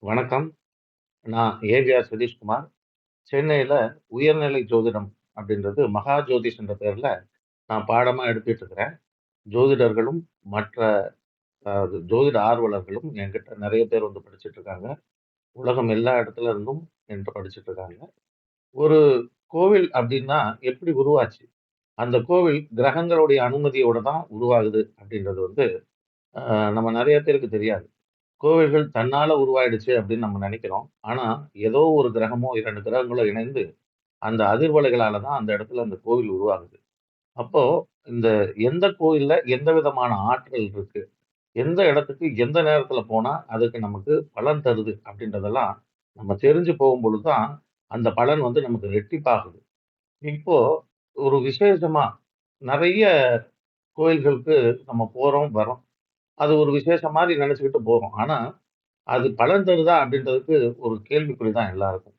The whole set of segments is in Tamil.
வணக்கம். நான் ஏவிஆர் சதீஷ்குமார். சென்னையில உயர்நிலை ஜோதிடம் அப்படின்றது மகா ஜோதிஷ் என்ற பெயர்ல நான் பாடமா எடுத்துட்டு இருக்கிறேன். ஜோதிடர்களும், மற்ற ஜோதிட ஆர்வலர்களும் என்கிட்ட நெறைய பேர் வந்து படிச்சுட்டு இருக்காங்க. உலகம் எல்லா இடத்துல இருந்தும் என்ட்ட படிச்சுட்டு இருக்காங்க. ஒரு கோவில் அப்படின்னா எப்படி உருவாச்சு? அந்த கோவில் கிரகங்களுடைய அனுமதியோட தான் உருவாகுது அப்படின்றது வந்து நம்ம நெறைய பேருக்கு தெரியாது. கோவில்கள் தன்னால உருவாயிடுச்சு அப்படின்னு நம்ம நினைக்கிறோம். ஆனா, ஏதோ ஒரு கிரகமோ, 2 கிரகங்களோ இணைந்து அந்த அதிர்வலைகளால தான் அந்த இடத்துல அந்த கோவில் உருவாகுது. அப்போ இந்த எந்த கோயில்ல எந்த விதமான ஆற்றல் இருக்கு? எந்த இடத்துக்கு எந்த நேரத்துல போனா அதுக்கு நமக்கு பலன் தருது அப்படின்றதெல்லாம் நம்ம தெரிஞ்சு போகும்பொழுது தான் அந்த பலன் வந்து நமக்கு ரெட்டிப்பாகுது. இப்போ ஒரு விசேஷமா நெறைய கோயில்களுக்கு நம்ம போறோம், வர்றோம். அது ஒரு விசேஷம் மாரி நெனச்சுக்கிட்டு போறோம். ஆனா, அது பலன் தருதா அப்படின்றதுக்கு ஒரு கேள்விக்குறி தான் எல்லாருக்கும்.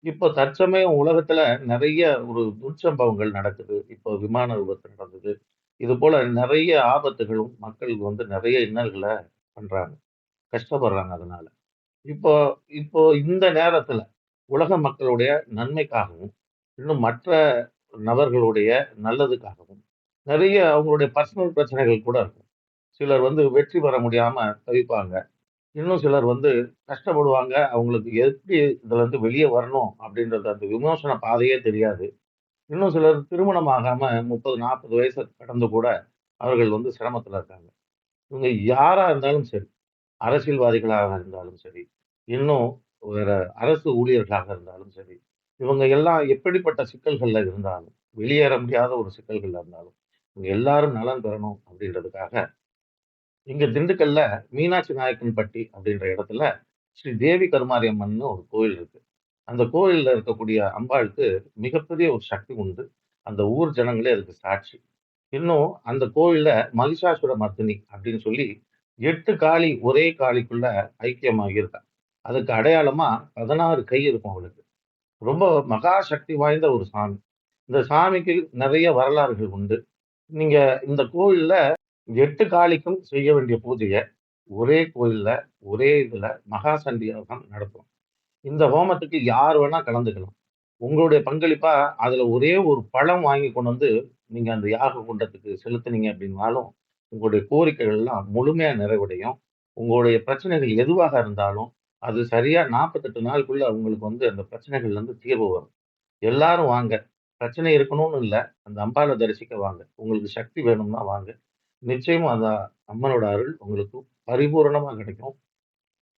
இப்போ தற்சமயம் உலகத்துல நெறைய ஒரு துர்ச்சம்பவங்கள் நடக்குது. இப்போ விமான விபத்து நடந்தது. இதுபோல நெறைய ஆபத்துகளும் மக்களுக்கு வந்து நெறைய இன்னல்கள பண்றாங்க. கஷ்டப்படுறாங்க அதனால. இப்போ இப்போ இந்த நேரத்துல உலக மக்களுடைய நன்மைக்காகவும், இன்னும் மற்ற நபர்களுடைய நல்லதுக்காகவும், நெறைய அவங்களுடைய பர்சனல் பிரச்சனைகள் கூட இருக்கும். சிலர் வந்து வெற்றி பெற முடியாம தவிப்பாங்க. இன்னும் சிலர் வந்து கஷ்டப்படுவாங்க. அவங்களுக்கு எப்படி இதுலருந்து வெளிய வரணும் அப்படின்றது அந்த விமோசன பாதையே தெரியாது. இன்னும் சிலர் திருமணம் ஆகாம 30, 40 வயசு கடந்து கூட அவர்கள் வந்து சிரமத்துல இருக்காங்க. இவங்க யாரா இருந்தாலும் சரி, அரசியல்வாதிகளாக இருந்தாலும் சரி, இன்னும் வேற அரசு ஊழியர்களாக இருந்தாலும் சரி, இவங்க எல்லாம் எப்படிப்பட்ட சிக்கல்கள்ல இருந்தாலும், வெளியேற முடியாத ஒரு சிக்கல்கள்ல இருந்தாலும், இவங்க எல்லாரும் நலம் பெறணும் அப்படின்றதுக்காக இங்க திண்டுக்கல்ல மீனாட்சி நாயக்கன்பட்டி அப்படின்ற இடத்துல ஸ்ரீ தேவி கருமாரியம்மன்னு ஒரு கோயில் இருக்கு. அந்த கோயில்ல இருக்கக்கூடிய அம்பாளுக்கு மிகப்பெரிய ஒரு சக்தி உண்டு. அந்த ஊர் ஜனங்களே அதுக்கு சாட்சி. இன்னும் அந்த கோவில்ல மகிஷாசுர மர்த்தினி அப்படின்னு சொல்லி 8 காளி ஒரே காளிக்குள்ள ஐக்கியமாகி இருக்கா. அதுக்கு அடையாளமா 16 கை இருக்கும் அவளுக்கு. ரொம்ப மகா சக்தி வாய்ந்த ஒரு சாமி. இந்த சாமிக்கு நிறைய வரலாறுகள் உண்டு. நீங்க இந்த கோவில்ல 8 காளிக்கும் செய்ய வேண்டிய பூஜைய ஒரே கோயில்ல, ஒரே இதுல மகா சண்டி ஹோமம் நடத்துறோம். இந்த ஹோமத்துக்கு யார் வேணா கலந்துக்கலாம். உங்களுடைய பங்களிப்பா அதுல ஒரே ஒரு பழம் வாங்கி கொண்டு வந்து நீங்க அந்த யாக குண்டத்துக்கு செலுத்துனீங்க அப்படின்னாலும், உங்களுடைய கோரிக்கைகள் எல்லாம் முழுமையா நிறைவடையும். உங்களுடைய பிரச்சனைகள் எதுவாக இருந்தாலும், அது சரியா 48 நாளுக்குள்ள உங்களுக்கு வந்து அந்த பிரச்சனைகள்ல இருந்து தீர்வு வரும். எல்லாரும் வாங்க. பிரச்சனை இருக்கணும்னு இல்ல. அந்த அம்பாள தரிசிக்க வாங்க. உங்களுக்கு சக்தி வேணும்னா வாங்க. நிச்சயமா அந்த அம்மனோட அருள் உங்களுக்கு பரிபூரணமா கிடைக்கும்.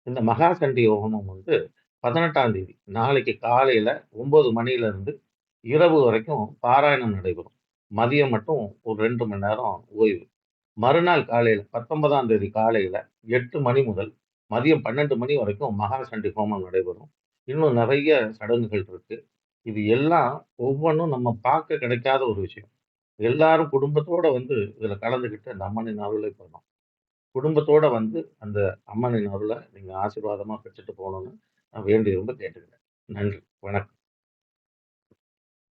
இந்த மகா சண்டி ஹோமம் வந்து 18ஆம் தேதி நாளைக்கு காலையில 9 மணியிலிருந்து இரவு வரைக்கும் பாராயணம் நடைபெறும். மதியம் மட்டும் ஒரு 2 மணி நேரம் ஓய்வு. மறுநாள் காலையில 19ஆம் தேதி காலையில 8 மணி முதல் மதியம் 12 மணி வரைக்கும் மகா சண்டி ஹோமம் நடைபெறும். இன்னும் நிறைய சடங்குகள் இருக்கு. இது எல்லாம் ஒவ்வொன்னும் நம்ம பார்க்க கிடைக்காத ஒரு விஷயம். எல்லாரும் குடும்பத்தோட வந்து இதுல கலந்துக்கிட்டு அந்த அம்மனின் அருளை பெறணும். குடும்பத்தோட வந்து அந்த அம்மனின் அருள நீங்க ஆசீர்வாதமா பெற்றுட்டு போணும்னு நான் வேண்டி விரும்பி கேட்டுக்கிறேன். நன்றி. வணக்கம்.